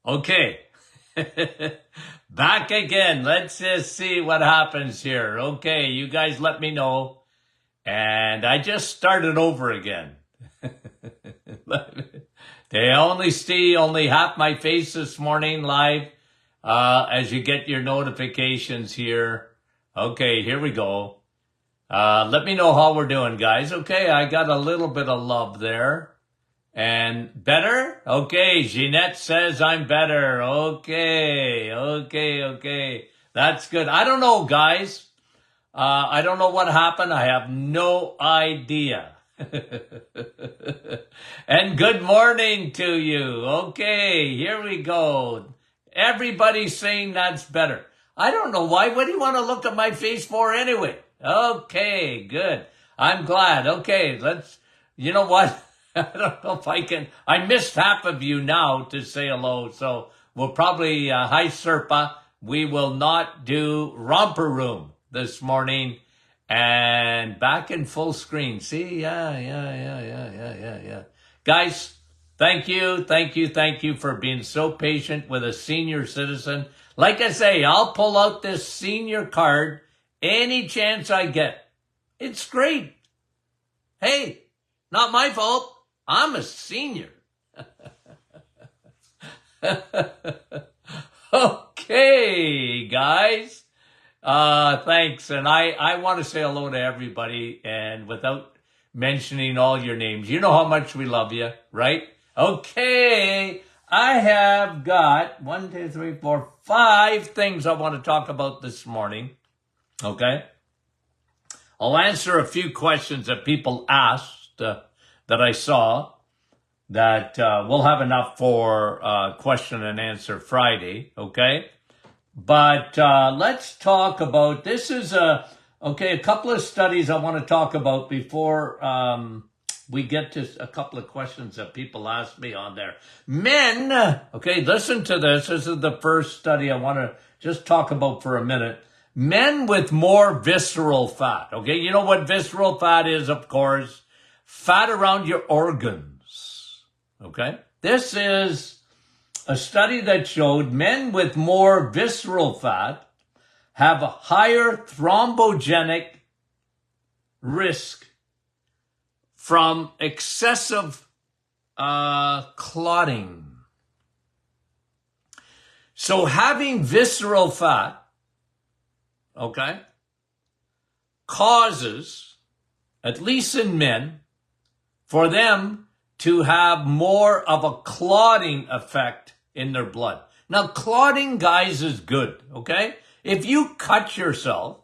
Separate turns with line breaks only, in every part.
Okay. Back again. Let's just see what happens here. Okay, you guys let me know. And I just started over again. They only see only half my face this morning live as you get your notifications here. Okay, here we go. Let me know how we're doing, guys. Okay, I got a little bit of love there. And better? Okay, Jeanette says I'm better. Okay. That's good. I don't know, guys. I don't know what happened. I have no idea. And good morning to you. Okay, here we go. Everybody's saying that's better. I don't know why. What do you want to look at my face for anyway? Okay, good. I'm glad. Okay, you know what? I don't know if I can. I missed half of you now to say hello. So we'll probably, hi Serpa. We will not do Romper Room this morning and back in full screen. See? Yeah. Guys, thank you for being so patient with a senior citizen. Like I say, I'll pull out this senior card any chance I get. It's great. Hey, not my fault. I'm a senior. Okay, guys. Thanks. And I want to say hello to everybody. And without mentioning all your names, you know how much we love you, right? Okay. I have got 1, 2, 3, 4, 5 things I want to talk about this morning. Okay. I'll answer a few questions that people asked that I saw that we'll have enough for question and answer Friday, okay? But let's talk about, this is a couple of studies I want to talk about before we get to a couple of questions that people asked me on there. Men, okay, listen to this. This is the first study I want to just talk about for a minute. Men with more visceral fat, okay? You know what visceral fat is, of course. Fat around your organs, okay? This is a study that showed men with more visceral fat have a higher thrombogenic risk from excessive clotting. So having visceral fat, okay, causes, at least in men, for them to have more of a clotting effect in their blood. Now, clotting, guys, is good, okay? If you cut yourself,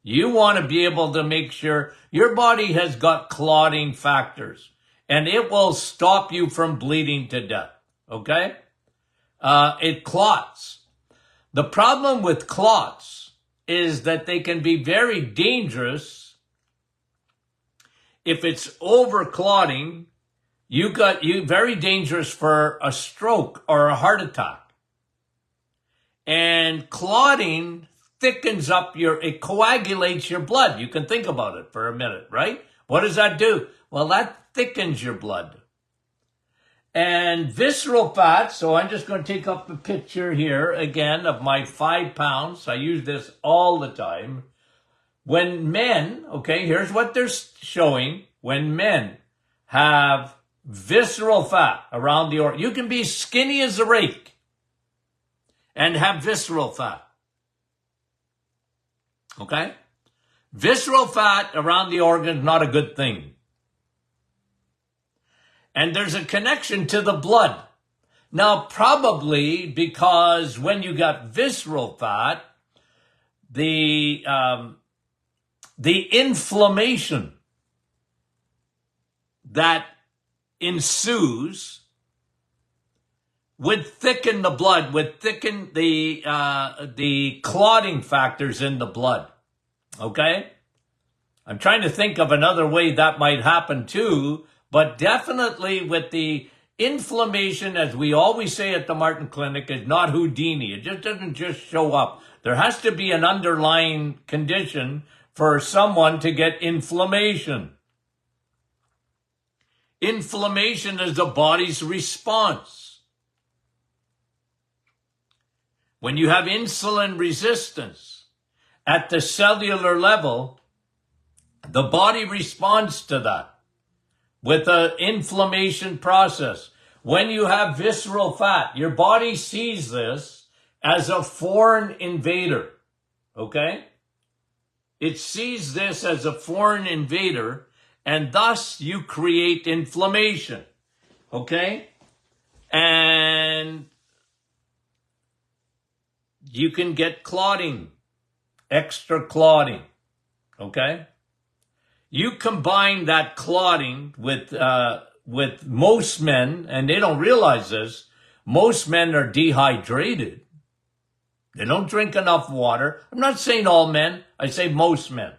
you want to be able to make sure your body has got clotting factors, and it will stop you from bleeding to death, okay? It clots. The problem with clots is that they can be very dangerous. If it's over clotting, you very dangerous for a stroke or a heart attack. And clotting thickens up it coagulates your blood. You can think about it for a minute, right? What does that do? Well, that thickens your blood. And visceral fat, so I'm just going to take up a picture here again of my 5 pounds. I use this all the time. When men, okay, here's what they're showing. When men have visceral fat around the organ, you can be skinny as a rake and have visceral fat. Okay? Visceral fat around the organ is not a good thing. And there's a connection to the blood. Now, probably because when you got visceral fat, the inflammation that ensues would thicken the blood, would thicken the clotting factors in the blood. Okay? I'm trying to think of another way that might happen too, but definitely with the inflammation, as we always say at the Martin Clinic, is not Houdini. It just doesn't just show up. There has to be an underlying condition for someone to get inflammation. Inflammation is the body's response. when you have insulin resistance at the cellular level, the body responds to that with an inflammation process. When you have visceral fat, your body sees this as a foreign invader, okay? It sees this as a foreign invader, and thus you create inflammation, okay? And you can get clotting, extra clotting, okay? You combine that clotting with most men, and they don't realize this, most men are dehydrated. They don't drink enough water. I'm not saying all men, I say most men.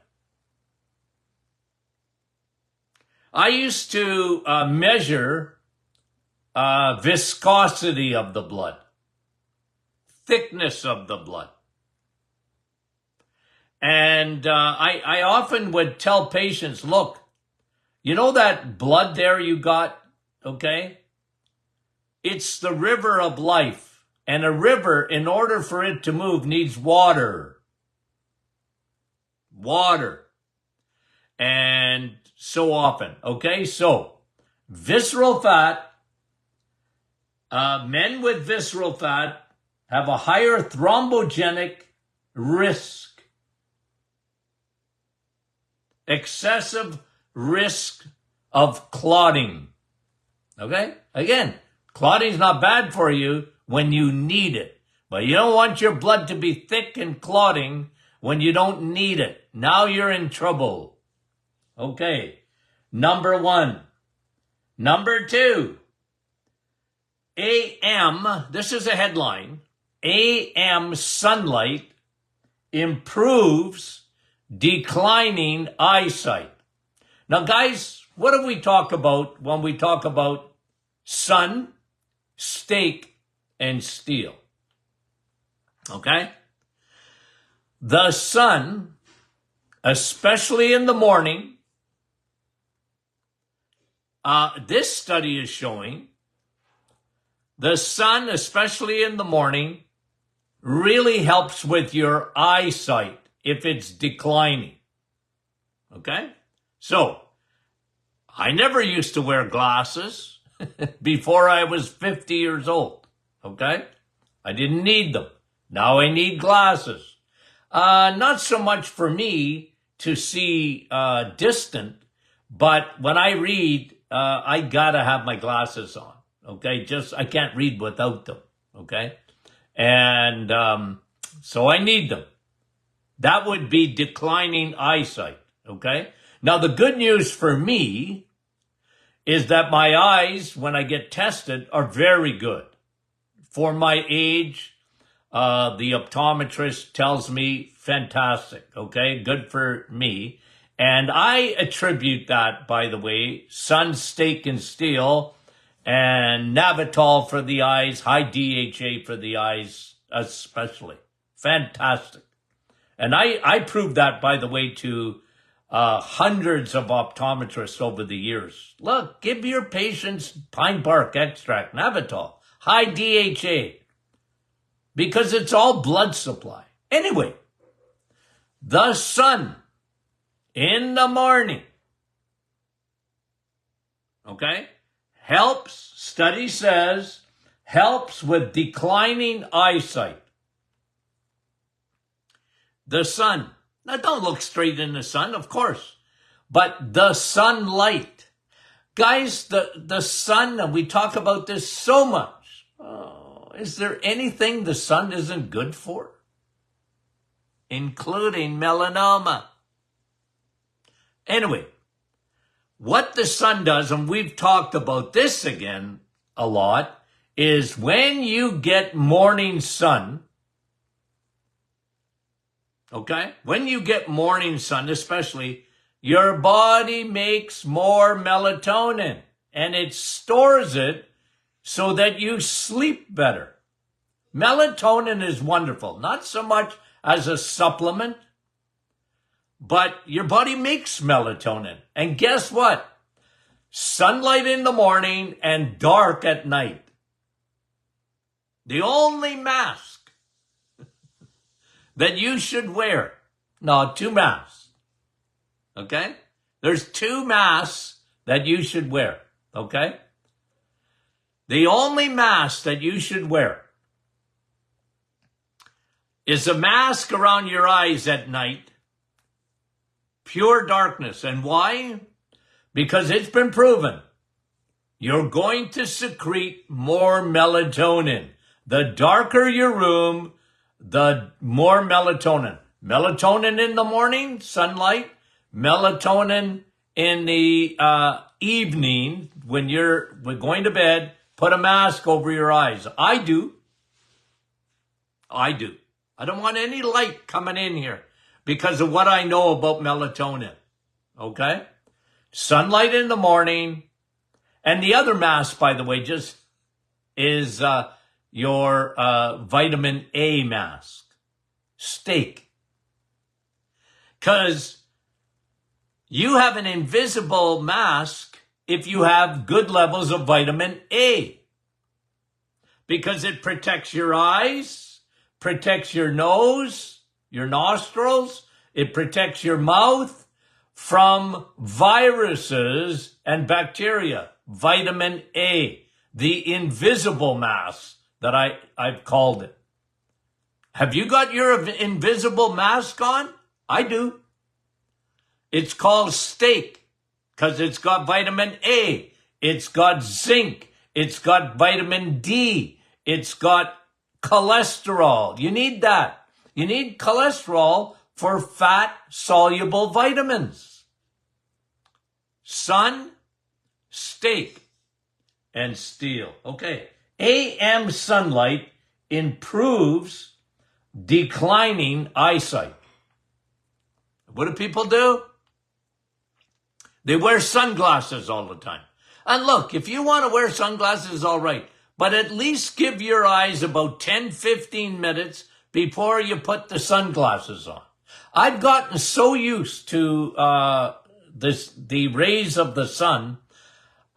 I used to measure viscosity of the blood, thickness of the blood. And I often would tell patients, look, you know that blood there you got, okay? It's the river of life. And a river, in order for it to move, needs water. Water. And so often, okay? So, visceral fat, men with visceral fat have a higher thrombogenic risk. Excessive risk of clotting. Okay? Again, clotting is not bad for you when you need it. But you don't want your blood to be thick and clotting when you don't need it. Now you're in trouble. Okay. Number 1. Number 2. AM, this is a headline, AM sunlight improves declining eyesight. Now, guys, what do we talk about when we talk about sun, steak, and steel? Okay? The sun, especially in the morning, this study is showing the sun, especially in the morning, really helps with your eyesight if it's declining. Okay? So, I never used to wear glasses before I was 50 years old. Okay? I didn't need them. Now I need glasses. Not so much for me to see distant, but when I read, I gotta have my glasses on. Okay? I can't read without them. Okay? And so I need them. That would be declining eyesight. Okay? Now the good news for me is that my eyes, when I get tested, are very good. For my age, the optometrist tells me fantastic, okay? Good for me. And I attribute that, by the way, sun, steak, and steel, and Navitol for the eyes, high DHA for the eyes especially. Fantastic. And I proved that, by the way, to hundreds of optometrists over the years. Look, give your patients pine bark extract, Navitol, high DHA, because it's all blood supply. Anyway, the sun in the morning, okay, helps, study says, helps with declining eyesight. The sun. Now, don't look straight in the sun, of course, but the sunlight. Guys, the sun, and we talk about this so much. Oh, is there anything the sun isn't good for? Including melanoma. Anyway, what the sun does, and we've talked about this again a lot, is when you get morning sun, okay? When you get morning sun, especially, your body makes more melatonin and it stores it so that you sleep better. Melatonin is wonderful, not so much as a supplement, but your body makes melatonin. And guess what? Sunlight in the morning and dark at night. The only mask that you should wear. No, 2 masks. Okay? There's 2 masks that you should wear. Okay? The only mask that you should wear is a mask around your eyes at night. Pure darkness. And why? Because it's been proven you're going to secrete more melatonin. The darker your room, the more melatonin. Melatonin in the morning, sunlight. Melatonin in the evening, when you're going to bed, put a mask over your eyes. I do. I don't want any light coming in here because of what I know about melatonin. Okay? Sunlight in the morning. And the other mask, by the way, just is your vitamin A mask. Steak. Because you have an invisible mask if you have good levels of vitamin A. Because it protects your eyes, protects your nose, your nostrils, it protects your mouth from viruses and bacteria. Vitamin A, the invisible mask that I've called it. Have you got your invisible mask on? I do. It's called steak because it's got vitamin A. It's got zinc. It's got vitamin D. It's got cholesterol. You need that. You need cholesterol for fat-soluble vitamins. Sun, steak, and steel. Okay. AM sunlight improves declining eyesight. What do people do? They wear sunglasses all the time. And look, if you want to wear sunglasses, all right. But at least give your eyes about 10, 15 minutes before you put the sunglasses on. I've gotten so used to the rays of the sun,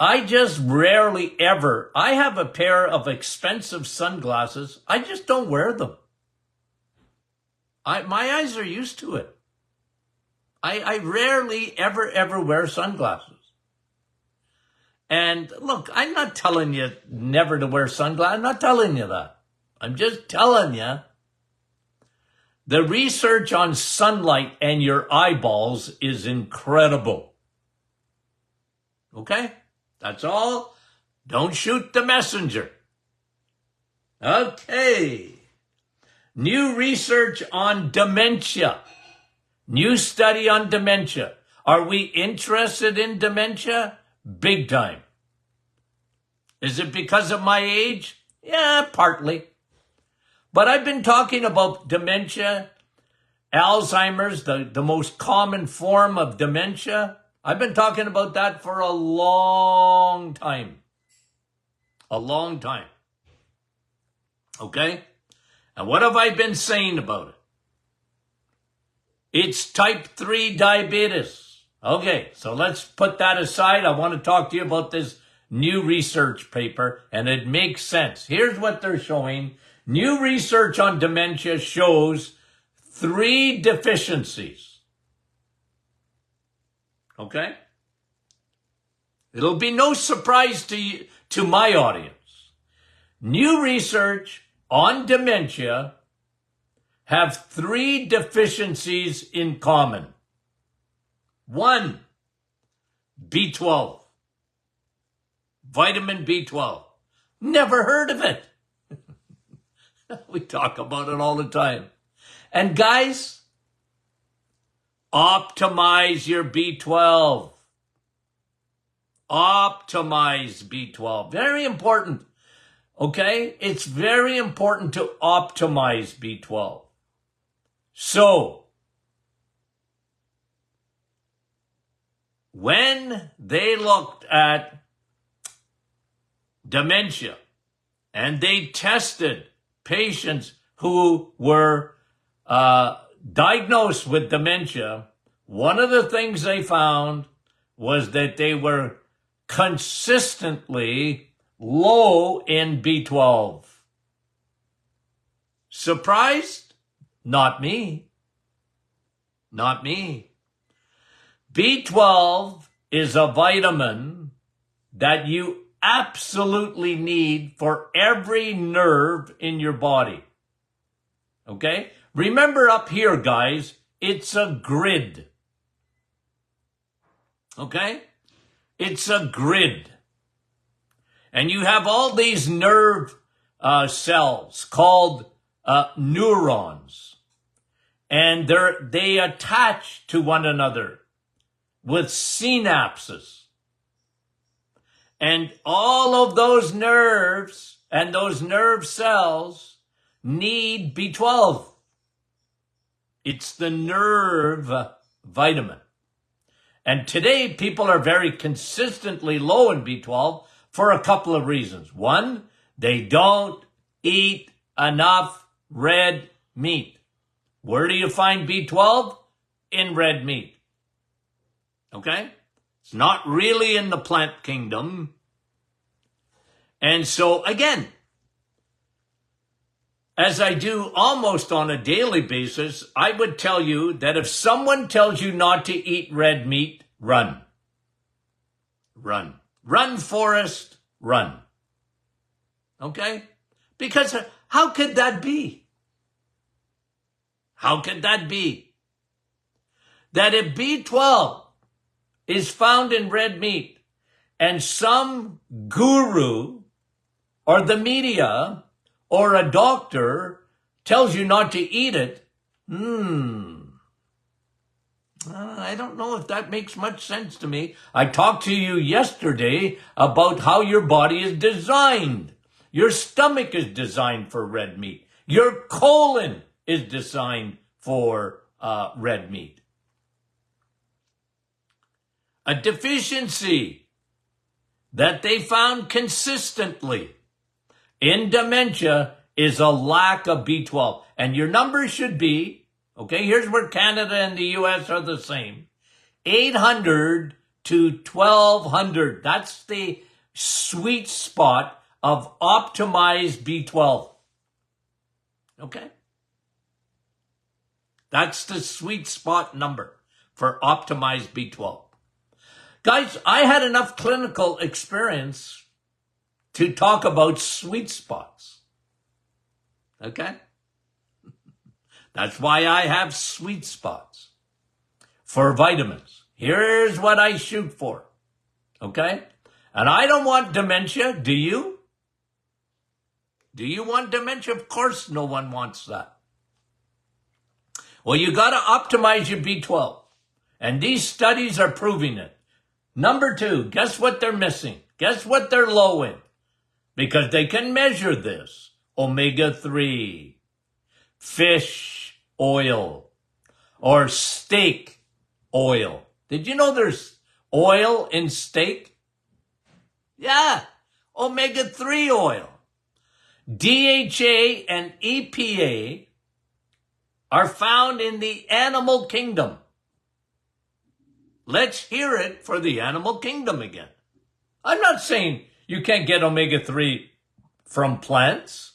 I just rarely ever, I have a pair of expensive sunglasses. I just don't wear them. My eyes are used to it. I rarely ever wear sunglasses. And look, I'm not telling you never to wear sunglasses. I'm not telling you that. I'm just telling you the research on sunlight and your eyeballs is incredible. Okay? That's all. Don't shoot the messenger. Okay. New research on dementia. New study on dementia. Are we interested in dementia? Big time. Is it because of my age? Yeah, partly. But I've been talking about dementia, Alzheimer's, the most common form of dementia. I've been talking about that for a long time. A long time. Okay? And what have I been saying about it? It's type 3 diabetes. Okay, so let's put that aside. I want to talk to you about this new research paper, and it makes sense. Here's what they're showing. New research on dementia shows 3 deficiencies. Okay? It'll be no surprise to you, to my audience. New research on dementia have 3 deficiencies in common. 1, B12. Vitamin B12. Never heard of it. We talk about it all the time. And guys, optimize your B12. Optimize B12. Very important. Okay? It's very important to optimize B12. So, when they looked at dementia and they tested patients who were diagnosed with dementia, one of the things they found was that they were consistently low in B12. Surprised? Not me. Not me. B12 is a vitamin that you absolutely need for every nerve in your body. Okay? Remember up here, guys, it's a grid. Okay? It's a grid. And you have all these nerve cells called neurons. And they attach to one another with synapses. And all of those nerves and those nerve cells need B12. It's the nerve vitamin. And today, people are very consistently low in B12 for a couple of reasons. One, they don't eat enough red meat. Where do you find B12? In red meat. Okay? It's not really in the plant kingdom. And so, again, as I do almost on a daily basis, I would tell you that if someone tells you not to eat red meat, run. Run. Run, Forrest, run. Okay? Because how could that be? How could that be? That if B12 is found in red meat and some guru or the media or a doctor tells you not to eat it, I don't know if that makes much sense to me. I talked to you yesterday about how your body is designed. Your stomach is designed for red meat. Your colon is designed for red meat. A deficiency that they found consistently in dementia is a lack of B12. And your numbers should be, okay, here's where Canada and the US are the same, 800 to 1200. That's the sweet spot of optimized B12. Okay? That's the sweet spot number for optimized B12. Guys, I had enough clinical experience to talk about sweet spots. Okay? That's why I have sweet spots for vitamins. Here's what I shoot for. Okay? And I don't want dementia. Do you? Do you want dementia? Of course no one wants that. Well, you got to optimize your B12. And these studies are proving it. Number two, guess what they're missing? Guess what they're low in? Because they can measure this. Omega-3, fish oil, or steak oil. Did you know there's oil in steak? Yeah, omega-3 oil. DHA and EPA are found in the animal kingdom. Let's hear it for the animal kingdom again. I'm not saying you can't get omega-3 from plants.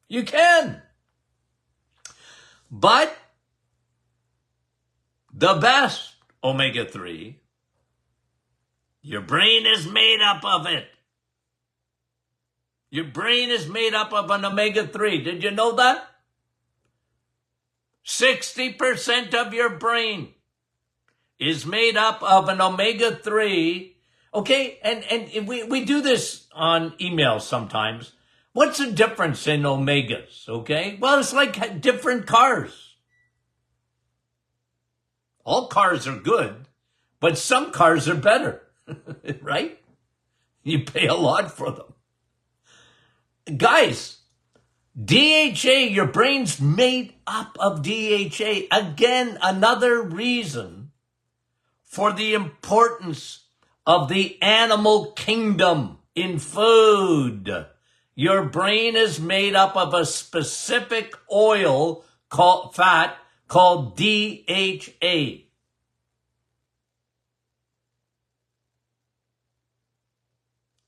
You can. But the best omega-3, your brain is made up of it. Your brain is made up of an omega-3. Did you know that? 60% of your brain is made up of an omega-3. Okay, and we do this on email sometimes. What's the difference in omegas, okay? Well, it's like different cars. All cars are good, but some cars are better, right? You pay a lot for them. Guys, DHA, your brain's made up of DHA. Again, another reason for the importance of the animal kingdom in food. Your brain is made up of a specific oil fat called DHA.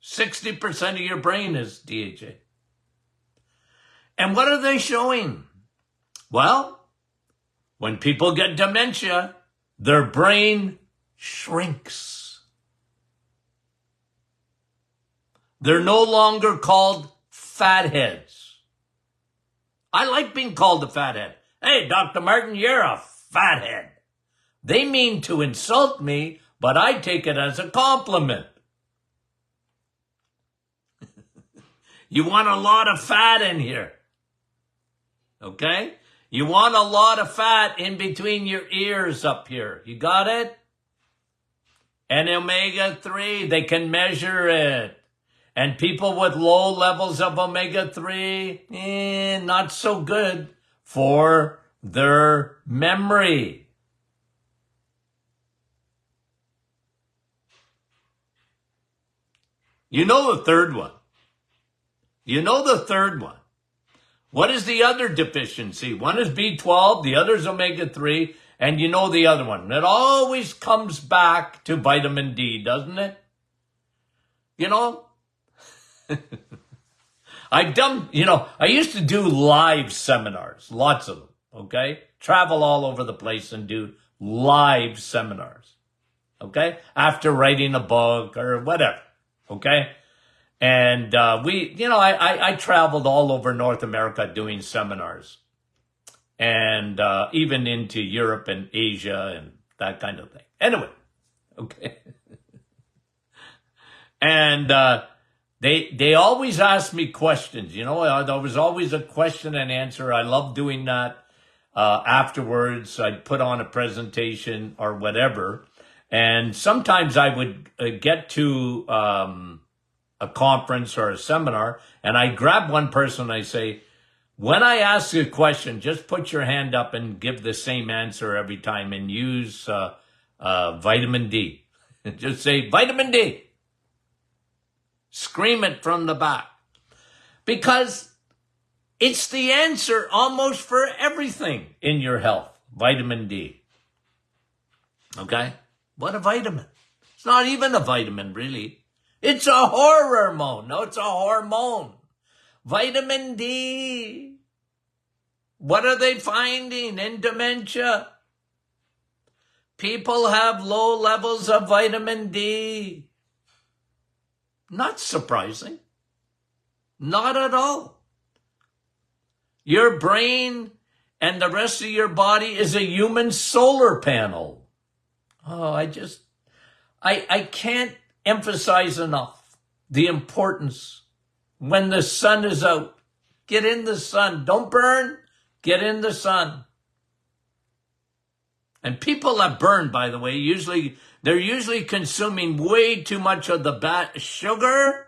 %60 of your brain is DHA. And what are they showing? Well, When people get dementia, their brain shrinks. They're no longer called fatheads. I like being called a fathead. Hey, Dr. Martin, you're a fathead. They mean to insult me, but I take it as a compliment. You want a lot of fat in here. Okay? You want a lot of fat in between your ears up here. You got it? And omega-3, they can measure it. And people with low levels of omega-3, not so good for their memory. You know the third one. What is the other deficiency? One is B12, the other is omega-3, and you know the other one. It always comes back to vitamin D, doesn't it? You know? I used to do live seminars, lots of them, okay? Travel all over the place and do live seminars, okay? After writing a book or whatever, okay? And I traveled all over North America doing seminars, and even into Europe and Asia and that kind of thing. Anyway, okay. And they always ask me questions. There was always a question and answer. I love doing that. Afterwards, I'd put on a presentation or whatever, and sometimes I would get to a conference or a seminar, and I grab one person and I say, when I ask you a question, just put your hand up and give the same answer every time and use vitamin D. Just say, vitamin D. Scream it from the back. Because it's the answer almost for everything in your health, vitamin D. Okay? What a vitamin. It's not even a vitamin, really. It's a hormone. No, it's a hormone. Vitamin D. What are they finding in dementia? People have low levels of vitamin D. Not surprising. Not at all. Your brain and the rest of your body is a human solar panel. Oh, I can't emphasize enough the importance when the sun is out. Get in the sun. Don't burn. Get in the sun. And people that burn, by the way, they're usually consuming way too much of the bad sugar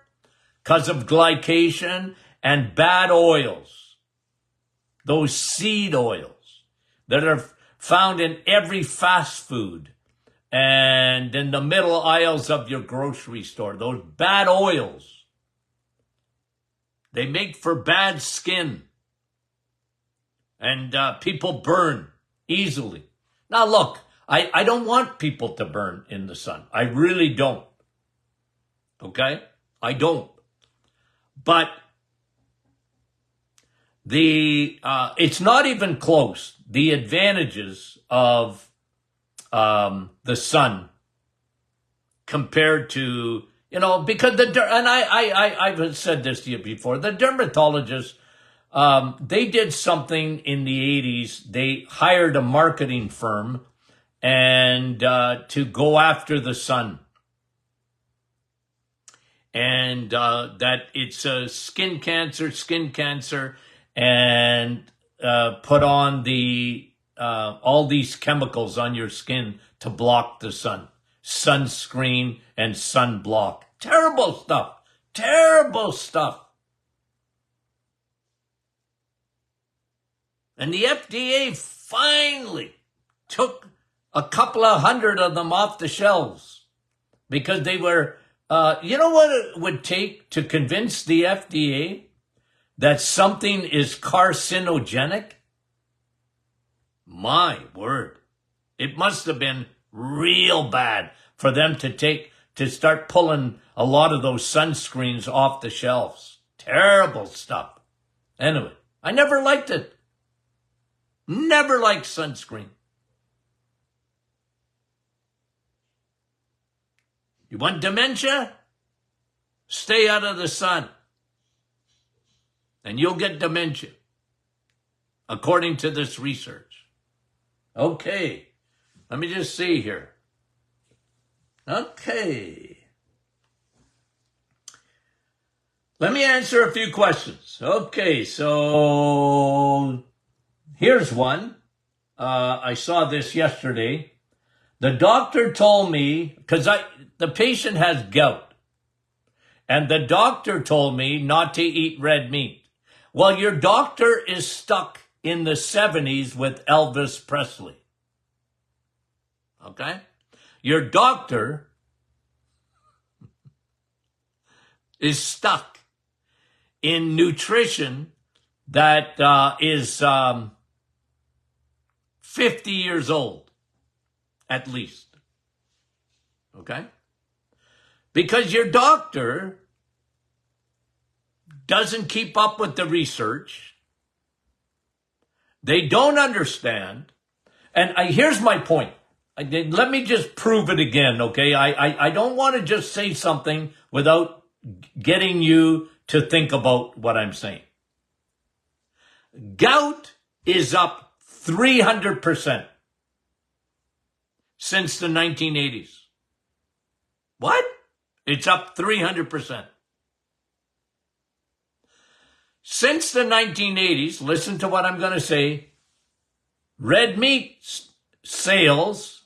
because of glycation and bad oils. Those seed oils that are found in every fast food and in the middle aisles of your grocery store. Those bad oils. They make for bad skin. And people burn easily. Now look, I don't want people to burn in the sun. I really don't. Okay? I don't. But it's not even close. The advantages of the sun compared to, because I've said this to you before, the dermatologists, they did something in the 80s. They hired a marketing firm and to go after the sun. And that it's a skin cancer, and put on all these chemicals on your skin to block the sun. Sunscreen and sunblock. Terrible stuff. Terrible stuff. And the FDA finally took a couple of hundred of them off the shelves because they were, you know what it would take to convince the FDA that something is carcinogenic? My word. It must have been real bad for them to start pulling a lot of those sunscreens off the shelves. Terrible stuff. Anyway, I never liked it. Never liked sunscreen. You want dementia? Stay out of the sun. And you'll get dementia, according to this research. Okay. Let me just see here. Okay. Let me answer a few questions. Okay, so here's one. I saw this yesterday. The doctor told me, because the patient has gout, and the doctor told me not to eat red meat. Well, your doctor is stuck in the 70s with Elvis Presley. Okay? Your doctor is stuck in nutrition that is 50 years old, at least. Okay? Because your doctor doesn't keep up with the research. They don't understand. And here's my point. Let me just prove it again, okay? I don't want to just say something without getting you to think about what I'm saying. Gout is up 300% since the 1980s. What? It's up 300%. Since the 1980s, listen to what I'm going to say, red meat sales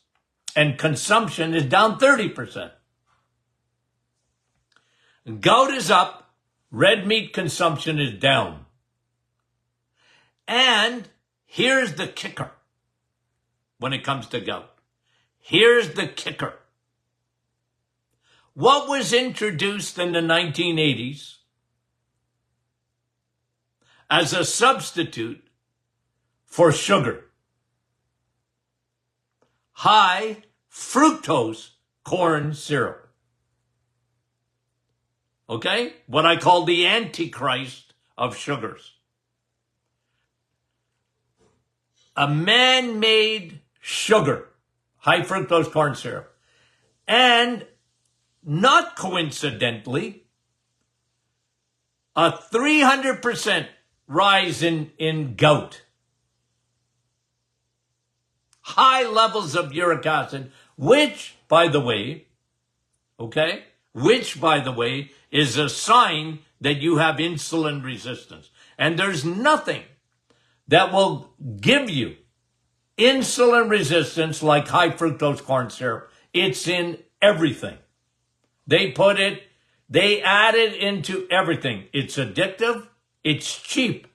and consumption is down 30%. Gout is up, red meat consumption is down. And here's the kicker when it comes to gout. Here's the kicker. What was introduced in the 1980s as a substitute for sugar? High fructose corn syrup. Okay? What I call the antichrist of sugars. A man-made sugar, high fructose corn syrup. And not coincidentally, a 300% rise in gout. High levels of uric acid, which, by the way, is a sign that you have insulin resistance. And there's nothing that will give you insulin resistance like high fructose corn syrup. It's in everything. They add it into everything. It's addictive. It's cheap.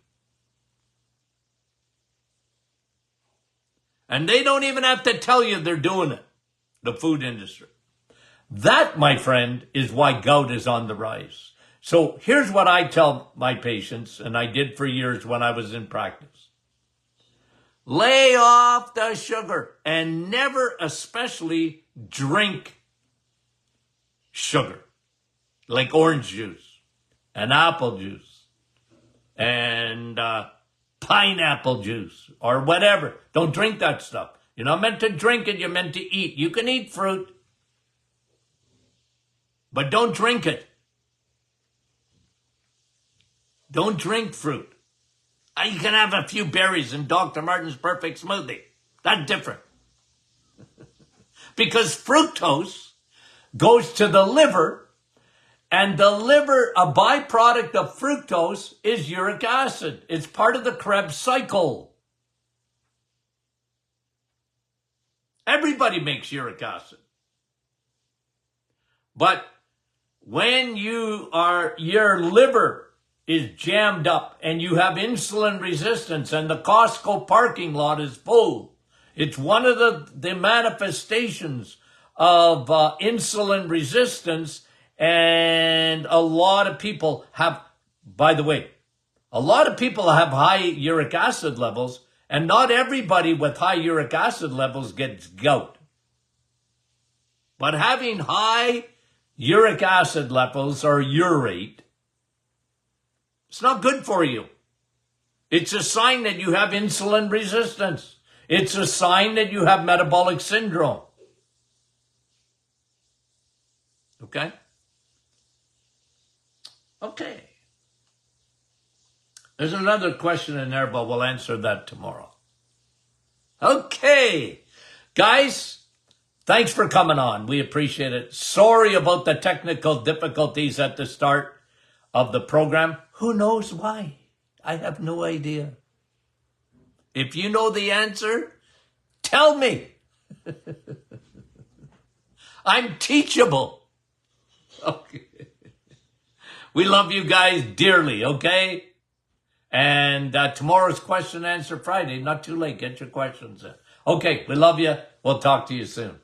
And they don't even have to tell you they're doing it, the food industry. That, my friend, is why gout is on the rise. So here's what I tell my patients, and I did for years when I was in practice. Lay off the sugar and never especially drink sugar, like orange juice and apple juice and pineapple juice or whatever. Don't drink that stuff. You're not meant to drink it. You're meant to eat. You can eat fruit, but don't drink it. Don't drink fruit. You can have a few berries in Dr. Martin's perfect smoothie. That's different. Because fructose goes to the liver, and the liver, a byproduct of fructose, is uric acid. It's part of the Krebs cycle. Everybody makes uric acid. But when your liver is jammed up and you have insulin resistance and the Costco parking lot is full, it's one of the manifestations of insulin resistance. And a lot of people have, by the way, a lot of people have high uric acid levels, and not everybody with high uric acid levels gets gout. But having high uric acid levels or urate, it's not good for you. It's a sign that you have insulin resistance. It's a sign that you have metabolic syndrome. Okay? Okay. There's another question in there, but we'll answer that tomorrow. Okay. Guys, thanks for coming on. We appreciate it. Sorry about the technical difficulties at the start of the program. Who knows why? I have no idea. If you know the answer, tell me. I'm teachable. Okay. We love you guys dearly, okay? And tomorrow's question and answer Friday. Not too late. Get your questions in. Okay, we love you. We'll talk to you soon.